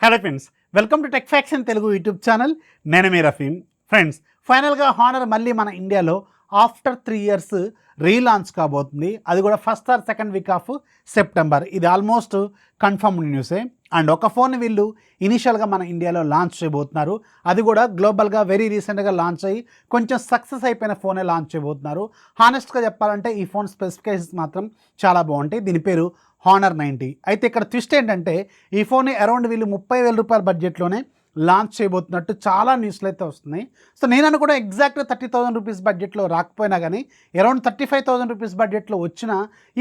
Hello friends, welcome to tech facts in Telugu YouTube channel. నేను మీ Rafeem. Friends, ఫైనల్గా honour మళ్ళీ మన ఇండియాలో ఆఫ్టర్ 3 years రీలాంచ్ కాబోతుంది. అది కూడా first or second week of September. ఇది ఆల్మోస్ట్ కన్ఫర్మ్డ్ న్యూసే. అండ్ ఒక ఫోన్ వీళ్ళు ఇనిషియల్గా మన ఇండియాలో లాంచ్ చేయబోతున్నారు. అది కూడా గ్లోబల్గా వెరీ రీసెంట్గా లాంచ్ అయ్యి కొంచెం సక్సెస్ అయిపోయిన ఫోనే లాంచ్ చేయబోతున్నారు. హానెస్ట్గా చెప్పాలంటే ఈ ఫోన్ స్పెసిఫికేషన్స్ మాత్రం చాలా బాగుంటాయి. దీని పేరు హానర్ 90. అయితే ఇక్కడ ట్విస్ట్ ఏంటంటే ఈ ఫోన్ అరౌండ్ వీళ్ళు 30,000 రూపాయల బడ్జెట్లోనే లాంచ్ చేయబోతున్నట్టు చాలా న్యూస్లు అయితే వస్తున్నాయి. సో నేను కూడా ఎగ్జాక్ట్గా 30,000 రూపీస్ బడ్జెట్లో రాకపోయినా కానీ అరౌండ్ 35,000 రూపీస్ బడ్జెట్లో వచ్చిన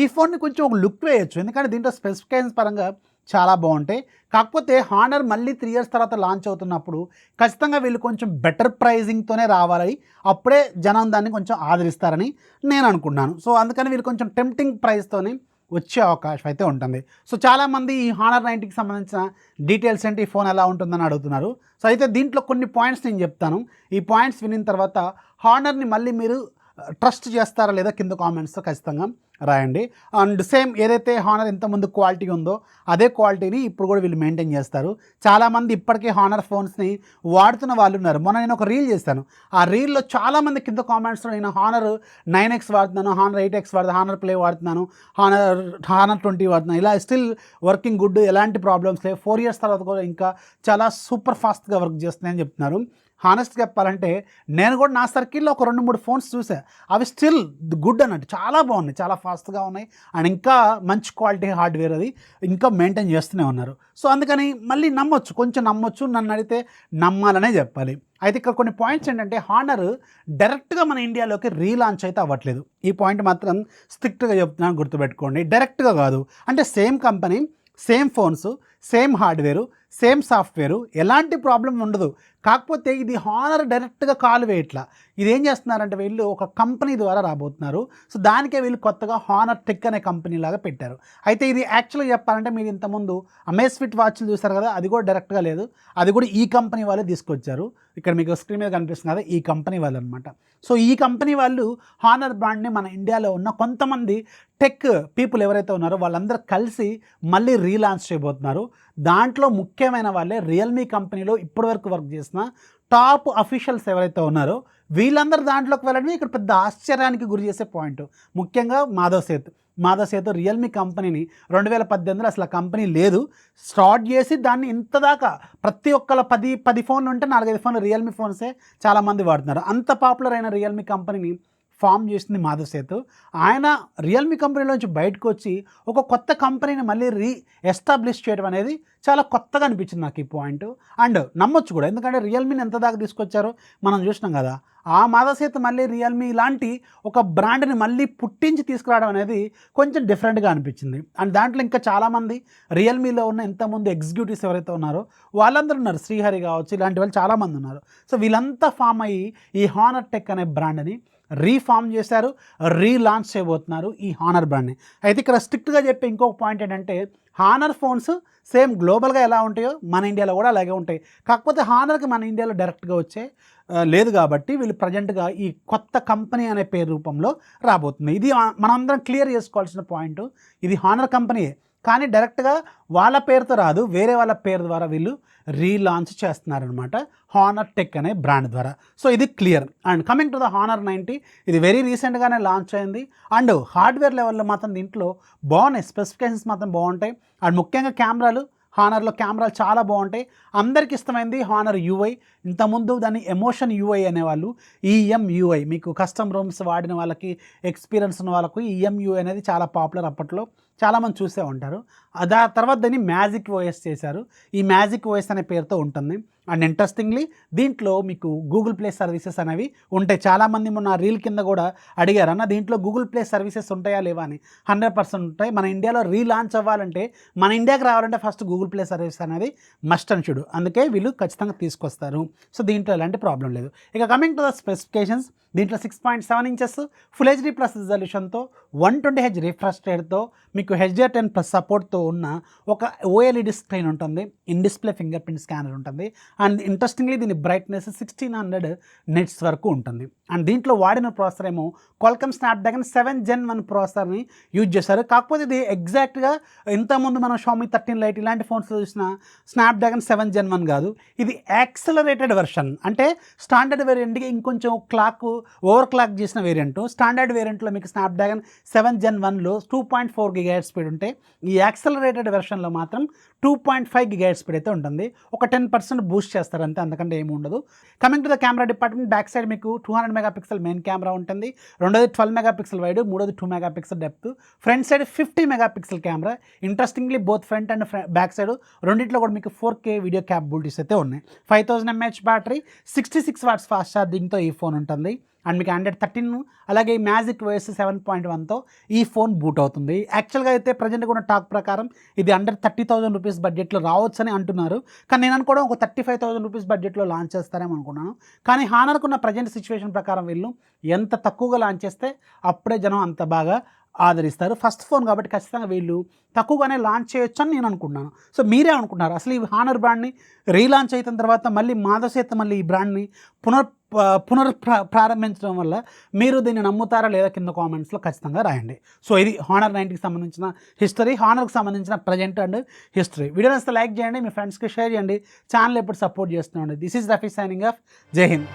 ఈ ఫోన్ని కొంచెం ఒక లుక్ వేయచ్చు. ఎందుకంటే దీంట్లో స్పెసిఫికేషన్స్ పరంగా చాలా బాగుంటాయి. కాకపోతే హానర్ మళ్ళీ 3 years తర్వాత లాంచ్ అవుతున్నప్పుడు ఖచ్చితంగా వీళ్ళు కొంచెం బెటర్ ప్రైజింగ్తోనే రావాలి. అప్పుడే జనం దాన్ని కొంచెం ఆదరిస్తారని నేను అనుకున్నాను. సో అందుకని వీళ్ళు కొంచెం టెంప్టింగ్ ప్రైస్తోనే వచ్చే అవకాశం అయితే ఉంటుంది. సో చాలామంది ఈ హానర్ 90కి సంబంధించిన డీటెయిల్స్ ఏంటి, ఈ ఫోన్ ఎలా ఉంటుందని అడుగుతున్నారు. సో అయితే దీంట్లో కొన్ని పాయింట్స్ నేను చెప్తాను. ఈ పాయింట్స్ వినిన తర్వాత హానర్ని మళ్ళీ మీరు ట్రస్ట్ చేస్తారా లేదా కింద కామెంట్స్తో ఖచ్చితంగా రాయండి. అండ్ సేమ్ ఏదైతే హానర్ ఇంతకుముందు క్వాలిటీ ఉందో అదే క్వాలిటీని ఇప్పుడు కూడా వీళ్ళు మెయింటైన్ చేస్తారు. చాలామంది ఇప్పటికీ హానర్ ఫోన్స్ని వాడుతున్న వాళ్ళు ఉన్నారు. మొన్న నేను ఒక రీల్ చేశాను. ఆ రీల్లో చాలామంది కింద కామెంట్స్లో నేను హానర్ 9X వాడుతున్నాను, హానర్ 8X వాడుతున్నాను, హానర్ ప్లే వాడుతున్నాను, హానర్ 20 వాడుతున్నాను, ఇలా స్టిల్ వర్కింగ్ గుడ్, ఎలాంటి ప్రాబ్లమ్స్ లేవు, 4 years తర్వాత కూడా ఇంకా చాలా సూపర్ ఫాస్ట్గా వర్క్ చేస్తున్నాయని చెప్తున్నారు. హానెస్ట్గా చెప్పాలంటే నేను కూడా నా సర్కిల్లో ఒక 2-3 ఫోన్స్ చూసా. అవి స్టిల్ గుడ్ అన్నట్టు, చాలా బాగున్నాయి, చాలా ఫాస్ట్గా ఉన్నాయి. అండ్ ఇంకా మంచి క్వాలిటీ హార్డ్వేర్ అది ఇంకా మెయింటైన్ చేస్తూనే ఉన్నారు. సో అందుకని మళ్ళీ నమ్మొచ్చు, కొంచెం నమ్మొచ్చు. నన్ను అడిగితే నమ్మాలనే చెప్పాలి. అయితే ఇక్కడ కొన్ని పాయింట్స్ ఏంటంటే హానర్ డైరెక్ట్గా మన ఇండియాలోకి రీలాంచ్ అయితే అవ్వట్లేదు. ఈ పాయింట్ మాత్రం స్ట్రిక్ట్గా చెప్తున్నాను, గుర్తుపెట్టుకోండి. డైరెక్ట్గా కాదు, అంటే same company, same phones, same hardware, same software, ఎలాంటి ప్రాబ్లం ఉండదు. కాకపోతే ఇది హానర్ డైరెక్ట్గా కాల్ వేయట్లా. ఇది ఏం చేస్తున్నారంటే వీళ్ళు ఒక కంపెనీ ద్వారా రాబోతున్నారు. సో దానికే వీళ్ళు కొత్తగా హానర్ టెక్ అనే కంపెనీ లాగా పెట్టారు. అయితే ఇది యాక్చువల్గా చెప్పాలంటే మీరు ఇంతకుముందు అమేజ్ఫిట్ వాచ్లు చూసారు కదా, అది కూడా డైరెక్ట్గా లేదు, అది కూడా ఈ కంపెనీ వాళ్ళే తీసుకొచ్చారు. ఇక్కడ మీకు స్క్రీన్ మీద కనిపిస్తుంది కదా, ఈ కంపెనీ వాళ్ళు అనమాట. సో ఈ కంపెనీ వాళ్ళు హానర్ బ్రాండ్ని మన ఇండియాలో ఉన్న కొంతమంది టెక్ పీపుల్ ఎవరైతే ఉన్నారో వాళ్ళందరూ కలిసి మళ్ళీ రీలాంచ్ చేయబోతున్నారు. దాంట్లో ముఖ్యమైన వాళ్ళే రియల్మీ కంపెనీలో ఇప్పటివరకు వర్క్ చేసిన టాప్ అఫీషియల్స్ ఎవరైతే ఉన్నారో వీళ్ళందరూ దాంట్లోకి వెళ్ళడమే ఇక్కడ పెద్ద ఆశ్చర్యానికి గురి చేసే పాయింట్. ముఖ్యంగా మాధవ్ సేతు రియల్మీ కంపెనీని 2018లో అసలు ఆ కంపెనీ లేదు, స్టార్ట్ చేసి దాన్ని ఇంతదాకా ప్రతి ఒక్కళ్ళ 10 ఫోన్లు ఉంటే 4-5 ఫోన్లు రియల్మీ ఫోన్సే చాలామంది వాడుతున్నారు. అంత పాపులర్ అయిన రియల్మీ కంపెనీని ఫామ్ చేసింది మాధవ్ సేతు. ఆయన రియల్మీ కంపెనీలోంచి బయటకు వచ్చి ఒక కొత్త కంపెనీని మళ్ళీ ఎస్టాబ్లిష్ చేయడం అనేది చాలా కొత్తగా అనిపించింది నాకు ఈ పాయింట్. అండ్ నమ్మొచ్చు కూడా, ఎందుకంటే రియల్మీని ఎంత దాకా తీసుకొచ్చారో మనం చూసినాం కదా. ఆ మాధవ్ సేతు మళ్ళీ రియల్మీ లాంటి ఒక బ్రాండ్ని మళ్ళీ పుట్టించి తీసుకురావడం అనేది కొంచెం డిఫరెంట్గా అనిపించింది. అండ్ దాంట్లో ఇంకా చాలామంది రియల్మీలో ఉన్న ఇంతకుముందు ఎగ్జిక్యూటివ్స్ ఎవరైతే ఉన్నారో వాళ్ళందరూ ఉన్నారు. శ్రీహరి కావచ్చు, ఇలాంటి వాళ్ళు చాలామంది ఉన్నారు. సో వీళ్ళంతా ఫామ్ అయ్యి ఈ హానర్ టెక్ అనే బ్రాండ్ని రీఫామ్ చేశారు, రీలాంచ్ చేయబోతున్నారు ఈ హానర్ బ్రాండ్ని. అయితే ఇక్కడ స్ట్రిక్ట్గా చెప్పే ఇంకొక పాయింట్ ఏంటంటే హానర్ ఫోన్స్ సేమ్ గ్లోబల్గా ఎలా ఉంటాయో మన ఇండియాలో కూడా అలాగే ఉంటాయి. కాకపోతే హానర్కి మన ఇండియాలో డైరెక్ట్గా వచ్చే లేదు కాబట్టి వీళ్ళు ప్రజెంట్గా ఈ కొత్త కంపెనీ అనే పేరు రూపంలో రాబోతుంది. ఇది మనందరం క్లియర్ చేసుకోవాల్సిన పాయింట్. ఇది హానర్ కంపెనీయే, కానీ డైరెక్ట్గా వాళ్ళ పేరుతో రాదు, వేరే వాళ్ళ పేరు ద్వారా వీళ్ళు రీలాంచ్ చేస్తున్నారనమాట హానర్ టెక్ అనే బ్రాండ్ ద్వారా. సో ఇది clear. And coming to the honour 90, ఇది వెరీ రీసెంట్గానే లాంచ్ అయింది. అండ్ హార్డ్వేర్ లెవెల్లో మాత్రం దీంట్లో బాగున్నాయి, స్పెసిఫికేషన్స్ మాత్రం బాగుంటాయి. అండ్ ముఖ్యంగా కెమెరాలు, హానర్లో కెమెరాలు చాలా బాగుంటాయి. అందరికి ఇష్టమైంది హానర్ యూఐ. ఇంతకుముందు దాన్ని ఎమోషన్ యూఐ అనేవాళ్ళు. ఈఎంయూఐ మీకు కస్టమ్ రూమ్స్ వాడిన వాళ్ళకి, ఎక్స్పీరియన్స్ ఉన్న వాళ్ళకు ఈఎంయూఐ అనేది చాలా పాపులర్, అప్పట్లో చాలామంది చూసే ఉంటారు. ఆ తర్వాత దాన్ని మ్యాజిక్ ఓఎస్ చేశారు. ఈ మ్యాజిక్ ఓఎస్ అనే పేరుతో ఉంటుంది. అండ్ ఇంట్రెస్టింగ్లీ దీంట్లో మీకు గూగుల్ ప్లే సర్వీసెస్ అనేవి ఉంటాయి. చాలామంది మొన్న రీల్ కింద కూడా అడిగారు, అన్న దీంట్లో గూగుల్ ప్లే సర్వీసెస్ ఉంటాయా లేవా అని. 100% ఉంటాయి. మన ఇండియాలో రీలాంచ్ అవ్వాలంటే, మన ఇండియాకి రావాలంటే ఫస్ట్ గూగుల్ ప్లే సర్వీస్ అనేది మస్ట్ అండ్ షుడ్. అందుకే వీళ్ళు ఖచ్చితంగా తీసుకొస్తారు. సో దీంట్లో ఎలాంటి ప్రాబ్లం లేదు. ఇక కమింగ్ టు ద స్పెసిఫికేషన్స్, దీంట్లో 6.7 ఇంచెస్ ఫుల్ హెచ్డీ ప్లస్ రిజల్యూషన్తో 120Hz రిఫ్రెష్ రేట్తో మీకు HDR10 ప్లస్ సపోర్ట్తో ఉన్న ఒక OLED స్క్రీన్ ఉంటుంది. In display fingerprint scanner ఉంటుంది. అండ్ ఇంట్రెస్టింగ్లీ దీని బ్రైట్నెస్ 1600 నిట్స్ వరకు ఉంటుంది. అండ్ దీంట్లో వాడిన ప్రాసెసర్ ఏమో క్వాల్కమ్ స్నాప్డ్రాగన్ 7 Gen 1 ప్రాసెసర్ని యూజ్ చేశారు. కాకపోతే ఇది ఎగ్జాక్ట్గా ఇంతకుముందు మనం Xiaomi 13 Lite ఇలాంటి ఫోన్స్లో చూసిన స్నాప్డ్రాగన్ 7 Gen 1 కాదు. ఇది యాక్సలరేటెడ్ వెర్షన్, అంటే స్టాండర్డ్ వేరియంట్కి ఇంకొంచెం ఓవర్ క్లాక్ చేసిన వేరియంట్. స్టాండర్డ్ వేరియంట్లో మీకు స్నాప్డ్రాగన్ 7 Gen 1లో 2.4 GHz స్పీడ్ ఉంటే ఈ యాక్సలరేటెడ్ వెర్షన్లో మాత్రం 2.5 GHz స్పీడ్ అయితే ఉంటుంది. ఒక 10% బూస్ట్ చేస్తారు అంతే, అంతకంటే ఏమి ఉండదు. Coming to the camera department, back side మీకు 200 మెగాపిక్సెల్ మెయిన్ కెమెరా ఉంటుంది. రెండోది 12 మెగాపిక్సెల్ వైడ్, మూడోది 2 megapixel depth. Front side 50 megapixel camera. Interestingly both front and back side రెండింటిలో కూడా మీకు 4K వీడియో క్యాపబిలిటీస్ అయితే ఉన్నాయి. 5000 mAh బ్యాటరీ, 66 వాట్స్ ఫాస్ట్ ఛార్జింగ్తో ఈ ఫోన్ ఉంటుంది. అండ్ మీకు Android 13 అలాగే మ్యాజిక్ OS 7.1తో ఈ ఫోన్ బూట్ అవుతుంది. యాక్చువల్గా అయితే ప్రజెంట్ కూడా టాక్ ప్రకారం ఇది అండర్ 30,000 రూపీస్ బడ్జెట్లో రావచ్చని అంటున్నారు. కానీ నేను అనుకోవడం ఒక 35,000 రూపీస్ బడ్జెట్లో లాంచ్ చేస్తారేమో అనుకున్నాను. కానీ హానర్కున్న ప్రజెంట్ సిచ్యువేషన్ ప్రకారం వీళ్ళు ఎంత తక్కువగా లాంచ్ చేస్తే అప్పుడే జనం అంత బాగా ఆదరిస్తారు. ఫస్ట్ ఫోన్ కాబట్టి ఖచ్చితంగా వీళ్ళు తక్కువగానే లాంచ్ చేయొచ్చు అని నేను అనుకుంటున్నాను. సో మీరే అనుకుంటున్నారు అసలు ఈ హానర్ బ్రాండ్ని రీలాంచ్ అయిన తర్వాత మళ్ళీ మాధవసేత మళ్ళీ ఈ బ్రాండ్ని ప్రారంభించడం వల్ల మీరు దీన్ని నమ్ముతారా లేదా కింద కామెంట్స్లో ఖచ్చితంగా రాయండి. సో ఇది హానర్ 90కి సంబంధించిన హిస్టరీ, హానర్కి సంబంధించిన ప్రజెంట్ అండ్ హిస్టరీ. వీడియో నచ్చితే లైక్ చేయండి, మీ ఫ్రెండ్స్కి షేర్ చేయండి, ఛానల్ ఎప్పుడు సపోర్ట్ చేస్తున్నాండి. This is Rafi signing off. Jai Hind.